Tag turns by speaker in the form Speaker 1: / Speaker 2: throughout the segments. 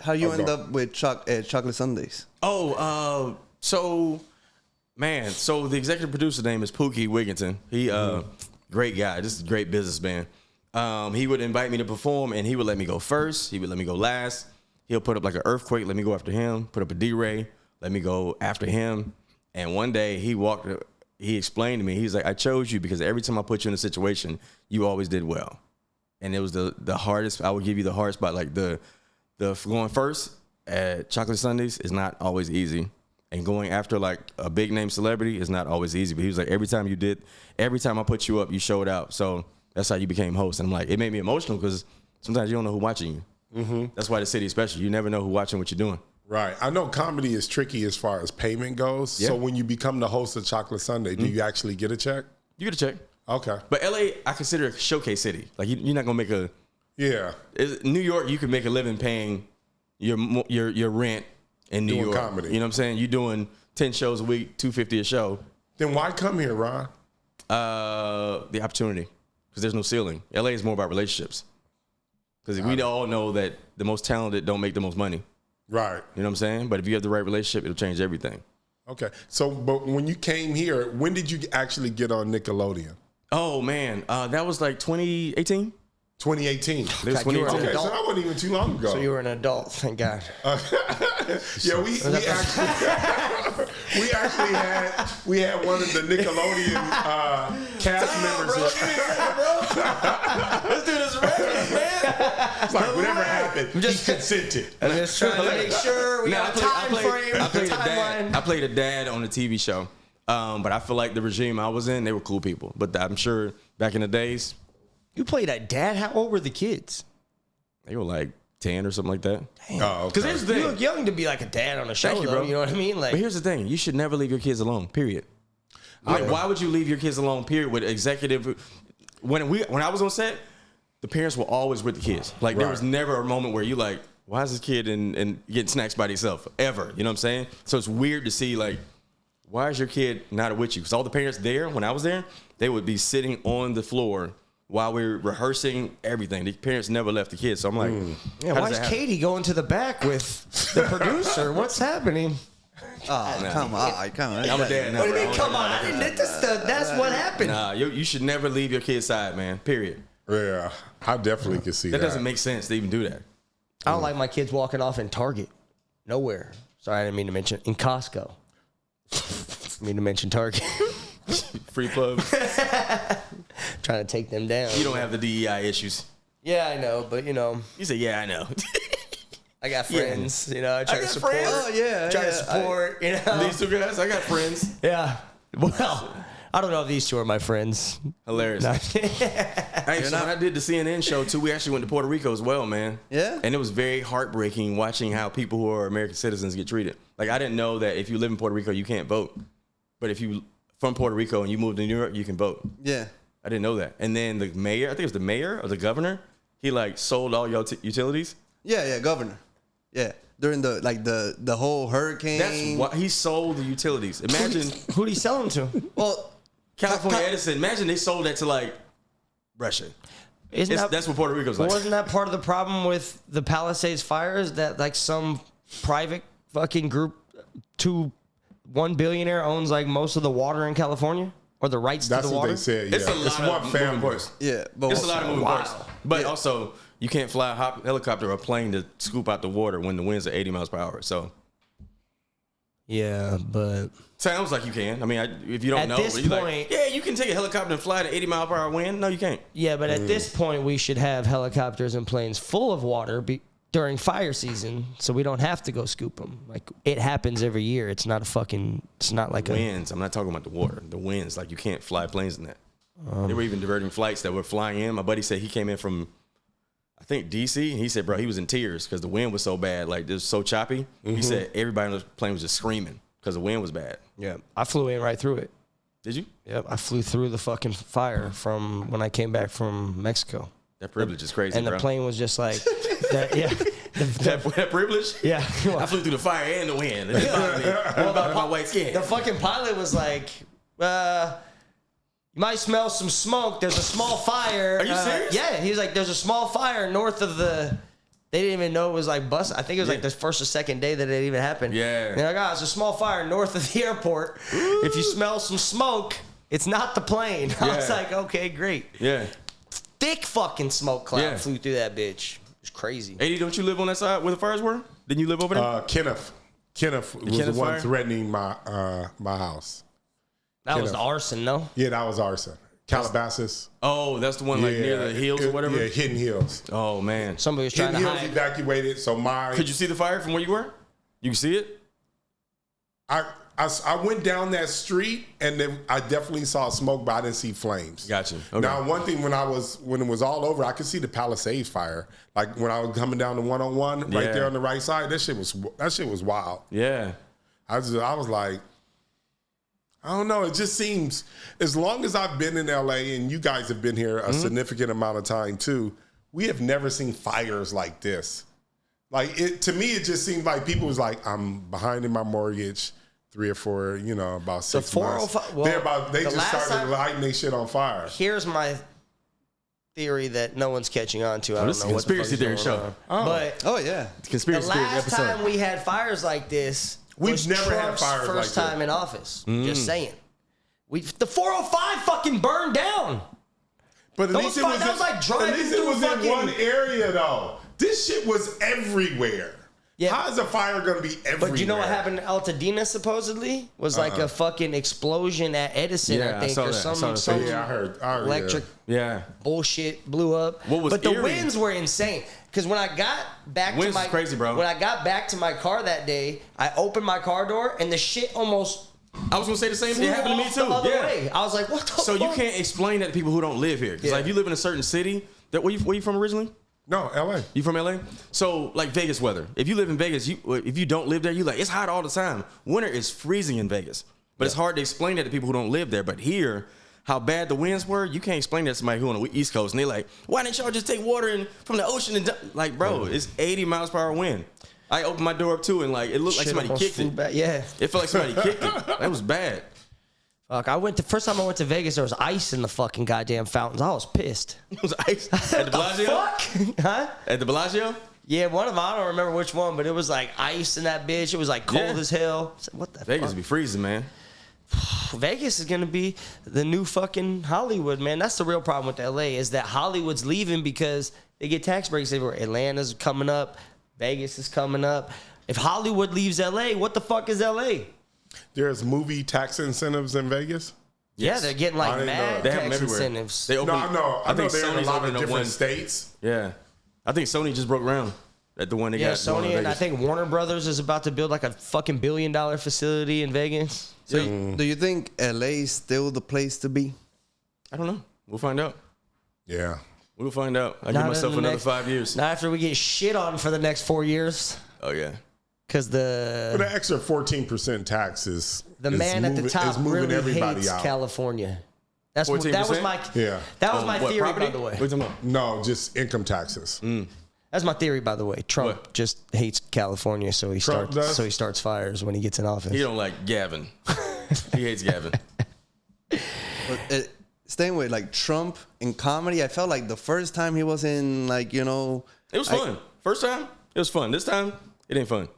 Speaker 1: How you end up with chocolate sundaes?
Speaker 2: So the executive producer name is Pookie Wigginton. He great guy, just a great businessman. He would invite me to perform, and he would let me go first. He would let me go last. He'll put up like an earthquake, let me go after him. Put up a D-Ray, let me go after him. And one day he explained to me, he's like, I chose you because every time I put you in a situation, you always did well. And it was the hardest. I would give you the hard spot. Like the going first at Chocolate Sundays is not always easy. And going after like a big name celebrity is not always easy. But he was like, every time I put you up, you showed out. So that's how you became host. And I'm like, it made me emotional because sometimes you don't know who's watching you. Mm-hmm. That's why the city is special. You never know who's watching what you're doing.
Speaker 3: Right. I know comedy is tricky as far as payment goes. Yeah. So when you become the host of Chocolate Sunday, do you actually get a check? You
Speaker 2: get a check.
Speaker 3: Okay.
Speaker 2: But LA, I consider a showcase city. Like you're not gonna make a.
Speaker 3: Yeah.
Speaker 2: New York, you can make a living paying your rent in New York. Comedy. You know what I'm saying? You're doing 10 shows a week, $250 a show.
Speaker 3: Then why come here, Ron?
Speaker 2: The opportunity, because there's no ceiling. LA is more about relationships. Because we all know that the most talented don't make the most money.
Speaker 3: Right.
Speaker 2: You know what I'm saying? But if you have the right relationship, it'll change everything.
Speaker 3: Okay. So, but when you came here, when did you actually get on Nickelodeon?
Speaker 2: Oh, man. That was like 2018?
Speaker 3: 2018.
Speaker 2: It was 2018.
Speaker 3: Okay, so that wasn't even too long ago.
Speaker 4: So you were an adult, thank God.
Speaker 3: Yeah, we actually had one of the Nickelodeon cast members.
Speaker 2: Let's do this right, man.
Speaker 3: It's like whatever happened, he consented.
Speaker 4: I'm just trying to make sure we got a time frame.
Speaker 2: I played a dad on a TV show, but I feel like the regime I was in, they were cool people. But I'm sure back in the days.
Speaker 4: You played a dad? How old were the kids?
Speaker 2: They were like 10 or something like that.
Speaker 4: Damn. Oh, okay. Because you look young to be like a dad on a show, though, you know what I mean? Like,
Speaker 2: but here's the thing. You should never leave your kids alone, period. Like, why would you leave your kids alone, period, with executive? When I was on set, the parents were always with the kids. Like, there was never a moment where you like, why is this kid and getting snacks by himself? Ever. You know what I'm saying? So it's weird to see, like, why is your kid not with you? Because all the parents there, when I was there, they would be sitting on the floor while we were rehearsing everything. The parents never left the kids. So I'm like,
Speaker 4: yeah, why is Katie going to the back with the producer? What's happening?
Speaker 1: Oh, come on.
Speaker 2: I'm a dad now.
Speaker 4: What do you mean, come on? That's what happened.
Speaker 2: Nah, you should never leave your kid's side, man. Period.
Speaker 3: Yeah, I definitely can see that.
Speaker 2: That doesn't make sense to even do that.
Speaker 4: I don't like my kids walking off in Target. Nowhere. Sorry, I didn't mean to mention. In Costco. I mean to mention Target.
Speaker 2: Free plug.
Speaker 4: Trying to take them down.
Speaker 2: You don't have the DEI issues.
Speaker 4: Yeah, I know, but
Speaker 2: You say, yeah, I know.
Speaker 4: I got friends, I try to support.
Speaker 2: Friends.
Speaker 1: Oh, yeah.
Speaker 4: Try to support,
Speaker 2: These two guys, I got friends.
Speaker 4: Yeah. Well, I don't know if these two are my friends.
Speaker 2: Hilarious. Hey, so when I did the CNN show, too, we actually went to Puerto Rico as well, man.
Speaker 1: Yeah?
Speaker 2: And it was very heartbreaking watching how people who are American citizens get treated. Like, I didn't know that if you live in Puerto Rico, you can't vote. But if you from Puerto Rico and you move to New York, you can vote.
Speaker 1: Yeah.
Speaker 2: I didn't know that. And then the mayor, I think it was the mayor or the governor, he like sold all your utilities.
Speaker 1: Yeah, governor. Yeah. During the whole hurricane.
Speaker 2: That's why he sold the utilities. Imagine
Speaker 4: who did he sell them to?
Speaker 1: Well,
Speaker 2: California Edison. Imagine they sold that to like Russia. That's what Puerto Rico's like.
Speaker 4: Wasn't that part of the problem with the Palisades fires? That like some private fucking group, one billionaire owns like most of the water in California or the rights to the water?
Speaker 3: That's what they said. Yeah.
Speaker 2: It's a lot of moving parts.
Speaker 1: Yeah, but
Speaker 2: it's a lot of moving parts. But also, you can't fly a helicopter or a plane to scoop out the water when the winds are 80 miles per hour. So,
Speaker 4: yeah, but
Speaker 2: sounds like you can. I mean, if you don't
Speaker 4: at
Speaker 2: know,
Speaker 4: this
Speaker 2: you're
Speaker 4: point,
Speaker 2: like, yeah, you can take a helicopter and fly to 80 mile per hour wind. No, you can't.
Speaker 4: Yeah, but at this point, we should have helicopters and planes full of water during fire season, so we don't have to go scoop them. Like, it happens every year. It's not like
Speaker 2: winds. I'm not talking about the water. The winds, like you can't fly planes in that. They were even diverting flights that were flying in. My buddy said he came in from, I think, D.C., and he said, bro, he was in tears because the wind was so bad. Like, it was so choppy. Mm-hmm. He said everybody on the plane was just screaming because the wind was bad.
Speaker 4: Yeah. I flew in right through it.
Speaker 2: Did you?
Speaker 4: Yep. I flew through the fucking fire from when I came back from Mexico.
Speaker 2: That privilege is crazy,
Speaker 4: and
Speaker 2: bro.
Speaker 4: the plane was just like,
Speaker 2: that privilege?
Speaker 4: Yeah.
Speaker 2: I flew through the fire and the wind. What about my white skin?
Speaker 4: The fucking pilot was like, you might smell some smoke. There's a small fire.
Speaker 2: Are you serious?
Speaker 4: Yeah. He was like, there's a small fire north of the They didn't even know it was like bust. I think it was like the first or second day that it even happened.
Speaker 2: Yeah.
Speaker 4: They're like, oh, it's a small fire north of the airport. Ooh. If you smell some smoke, it's not the plane. I was like, okay, great.
Speaker 2: Yeah.
Speaker 4: Thick fucking smoke cloud flew through that bitch. It was crazy.
Speaker 2: 80, don't you live on that side where the fires were? Didn't you live over there?
Speaker 3: Kenneth was the one threatening my house.
Speaker 4: That was the arson, no?
Speaker 3: Yeah, that was arson. Calabasas.
Speaker 2: Oh, that's the one like near the hills or whatever?
Speaker 3: Yeah, Hidden Hills.
Speaker 2: Oh, man.
Speaker 4: Somebody was trying to hide.
Speaker 3: Hidden Hills evacuated, so
Speaker 2: Could you see the fire from where you were? You can see it?
Speaker 3: I went down that street, and then I definitely saw smoke, but I didn't see flames.
Speaker 2: Gotcha. Okay.
Speaker 3: Now, one thing when it was all over, I could see the Palisades fire. Like when I was coming down the 101 right there on the right side, that shit was wild.
Speaker 2: Yeah.
Speaker 3: I was like, I don't know. It just seems, as long as I've been in LA and you guys have been here a significant amount of time too, we have never seen fires like this. Like to me, it just seemed like people was like, I'm behind in my mortgage, 3 or 4, about 6 months. Well, they just started lighting their shit on fire.
Speaker 4: Here's my theory that no one's catching on to. I don't know what the
Speaker 2: conspiracy theory show.
Speaker 4: But
Speaker 2: conspiracy
Speaker 4: the
Speaker 2: theory
Speaker 4: last
Speaker 2: episode.
Speaker 4: time we had fires like this,
Speaker 3: we've never had fires like
Speaker 4: first time in office. Just saying. The 405 fucking burned down.
Speaker 3: But at least it was in one area though. This shit was everywhere. Yeah. How is a fire going to be everywhere?
Speaker 4: But you know what happened in Altadena supposedly? Was like a fucking explosion at Edison, I think. Or some
Speaker 3: I heard
Speaker 4: electric bullshit blew up.
Speaker 2: What was
Speaker 4: the winds were insane. Because when I got back
Speaker 2: to my
Speaker 4: crazy, bro. When I got back to my car that day, I opened my car door and the shit almost
Speaker 2: I was gonna say the same thing happened to me too.
Speaker 4: Way. I was like, what the fuck?
Speaker 2: So you can't explain that to people who don't live here. Because like if you live in a certain city, where you from originally?
Speaker 3: No, LA.
Speaker 2: You from LA? So like Vegas weather. If you live in Vegas, if you don't live there, you like it's hot all the time. Winter is freezing in Vegas. But it's hard to explain that to people who don't live there. But here, how bad the winds were, you can't explain that to somebody who on the East Coast. And they're like, why didn't y'all just take water from the ocean and like, bro, it's 80 miles per hour wind. I opened my door up too, and like it looked like somebody kicked it.
Speaker 4: Back. Yeah,
Speaker 2: it felt like somebody kicked it. That was bad.
Speaker 4: Fuck! First time I went to Vegas, there was ice in the fucking goddamn fountains. I was pissed.
Speaker 2: It was ice at the Bellagio.
Speaker 4: Fuck, huh?
Speaker 2: At the Bellagio?
Speaker 4: Yeah, one of them. I don't remember which one, but it was like ice in that bitch. It was like cold as hell. I said, what the
Speaker 2: Vegas
Speaker 4: fuck?
Speaker 2: be freezing, man.
Speaker 4: Vegas is gonna be the new fucking Hollywood, man. That's the real problem with LA is that Hollywood's leaving because they get tax breaks everywhere. Atlanta's coming up, Vegas is coming up. If Hollywood leaves LA, what the fuck is LA?
Speaker 3: There's movie tax incentives in Vegas.
Speaker 4: Yeah, they're getting like mad tax incentives.
Speaker 3: They open, I think they're in a lot of different states.
Speaker 2: Yeah, I think Sony just broke ground at the one they got.
Speaker 4: Yeah, Sony and I think Warner Brothers is about to build like a fucking $1 billion facility in Vegas.
Speaker 1: So do you think LA is still the place to be?
Speaker 2: I don't know. We'll find out.
Speaker 3: Yeah.
Speaker 2: We'll find out. I'll give myself another 5 years.
Speaker 4: Not after we get shit on for the next 4 years.
Speaker 2: Oh, yeah.
Speaker 3: But the extra 14% tax is
Speaker 4: the man at the top really hates out. California. That was my theory, by the way.
Speaker 3: No, just income taxes.
Speaker 4: That's my theory, by the way. Trump just hates California, so he starts fires when he gets in office.
Speaker 2: He don't like Gavin. He hates Gavin.
Speaker 1: But staying with like Trump in comedy, I felt like the first time he was in it
Speaker 2: was fun. First time it was fun. This time it ain't fun.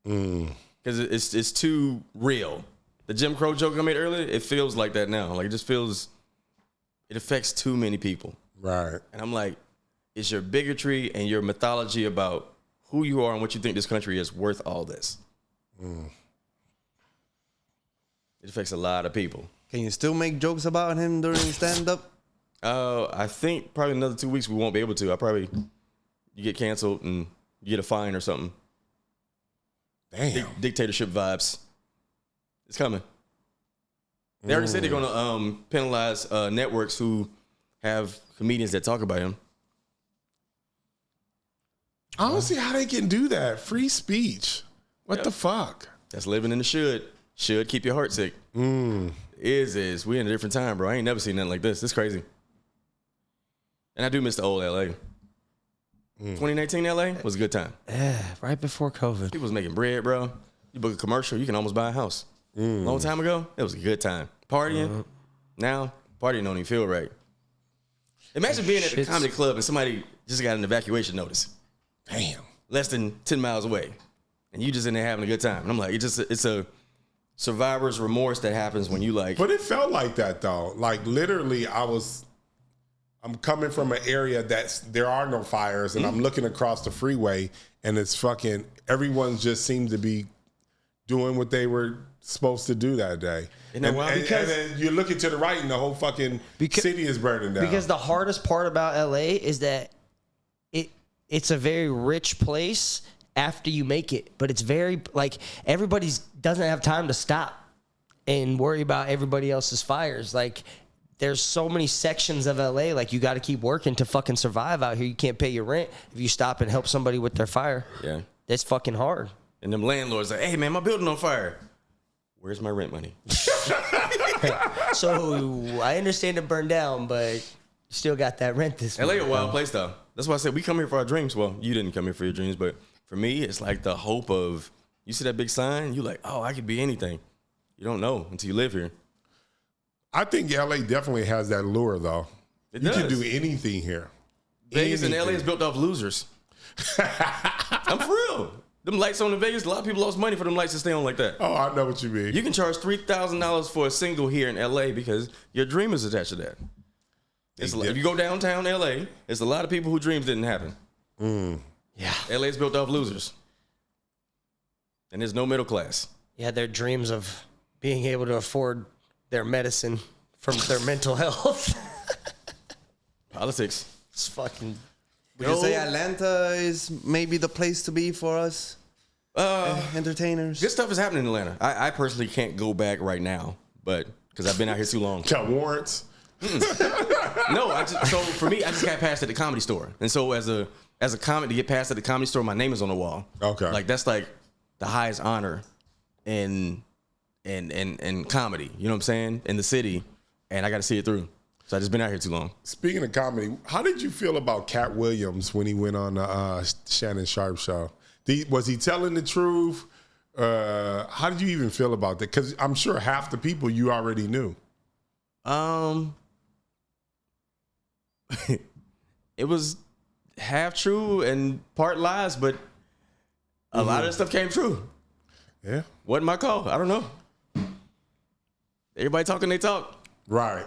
Speaker 2: Because it's too real. The Jim Crow joke I made earlier, it feels like that now. Like it affects too many people.
Speaker 3: Right.
Speaker 2: And I'm like, is your bigotry and your mythology about who you are and what you think this country is worth all this? It affects a lot of people.
Speaker 1: Can you still make jokes about him during stand-up?
Speaker 2: I think probably another 2 weeks we won't be able to. You get canceled and you get a fine or something.
Speaker 3: Damn.
Speaker 2: Dictatorship vibes. It's coming. They already said they're going to penalize networks who have comedians that talk about him.
Speaker 3: I don't see how they can do that. Free speech. What the fuck?
Speaker 2: That's living in the should. Should keep your heart sick. Is. We in a different time, bro. I ain't never seen nothing like this. It's crazy. And I do miss the old LA. 2019 LA was a good time.
Speaker 4: Yeah, right before COVID.
Speaker 2: People was making bread, bro. You book a commercial, you can almost buy a house. Long time ago, it was a good time. Partying. Now, partying don't even feel right. Imagine being at a comedy club and somebody just got an evacuation notice.
Speaker 3: Damn.
Speaker 2: less than 10 miles away, and you just in there having a good time. And I'm like, it's a survivor's remorse that happens when you like.
Speaker 3: But it felt like that though. Like literally, I'm coming from an area there are no fires, and I'm looking across the freeway, and it's fucking everyone just seems to be doing what they were supposed to do that day. And then you're looking to the right, and the whole fucking city is burning down.
Speaker 4: Because the hardest part about LA is that it's a very rich place after you make it, but it's very like everybody's doesn't have time to stop and worry about everybody else's fires. Like there's so many sections of LA, like you got to keep working to fucking survive out here. You can't pay your rent if you stop and help somebody with their fire.
Speaker 2: Yeah,
Speaker 4: that's fucking hard.
Speaker 2: And them landlords like, hey man, my building on fire. Where's my rent money?
Speaker 4: So I understand it burned down, but you still got that rent this month.
Speaker 2: LA a wild place though. That's why I said we come here for our dreams. Well, you didn't come here for your dreams, but for me, it's like the hope of, you see that big sign, you like, oh, I could be anything. You don't know until you live here.
Speaker 3: I think LA definitely has that lure though. You can do anything here.
Speaker 2: Vegas and LA is built off losers. I'm for real. Them lights on in Vegas, a lot of people lost money for them lights to stay on like that.
Speaker 3: Oh, I know what you mean.
Speaker 2: You can charge $3,000 for a single here in LA because your dream is attached to that. If you go downtown LA, it's a lot of people whose dreams didn't happen.
Speaker 4: Yeah.
Speaker 2: LA's built off losers. And there's no middle class.
Speaker 4: Yeah, their dreams of being able to afford their medicine from their mental health.
Speaker 2: Politics.
Speaker 4: It's fucking...
Speaker 1: Would you say Atlanta is maybe the place to be for us entertainers?
Speaker 2: This stuff is happening in Atlanta. I personally can't go back right now, but because I've been out here too long.
Speaker 3: Got warrants?
Speaker 2: No, so for me, I just got passed at the Comedy Store, and so as a comic to get passed at the Comedy Store, my name is on the wall.
Speaker 3: Okay,
Speaker 2: like that's like the highest honor in comedy. You know what I'm saying? In the city, and I got to see it through. So I just been out here too long.
Speaker 3: Speaking of comedy, how did you feel about Cat Williams when he went on the Shannon Sharp show? Was he telling the truth? How did you even feel about that? Because I'm sure half the people you already knew.
Speaker 2: It was half true and part lies, but a lot of that stuff came true.
Speaker 3: Yeah.
Speaker 2: Wasn't my call. I don't know. Everybody talking, they talk.
Speaker 3: Right.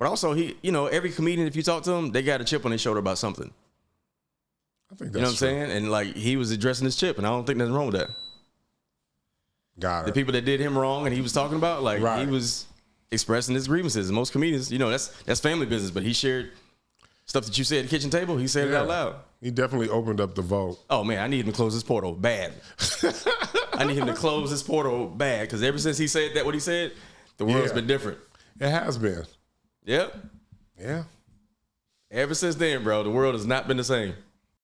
Speaker 2: But also, every comedian, if you talk to them, they got a chip on their shoulder about something.
Speaker 3: I think that's
Speaker 2: You know what I'm
Speaker 3: true.
Speaker 2: saying? And like he was addressing his chip, and I don't think nothing wrong with that.
Speaker 3: Got it.
Speaker 2: The people that did him wrong and he was talking about, like
Speaker 3: Right.
Speaker 2: he was expressing his grievances. And most comedians, that's family business. But he shared stuff that you said at the kitchen table. He said it out loud.
Speaker 3: He definitely opened up the vote.
Speaker 2: Oh man, I need him to close this portal bad. I need him to close this portal bad because ever since he said that, what he said, the world's been different.
Speaker 3: It has been.
Speaker 2: Yep.
Speaker 3: Yeah.
Speaker 2: Ever since then, bro, the world has not been the same.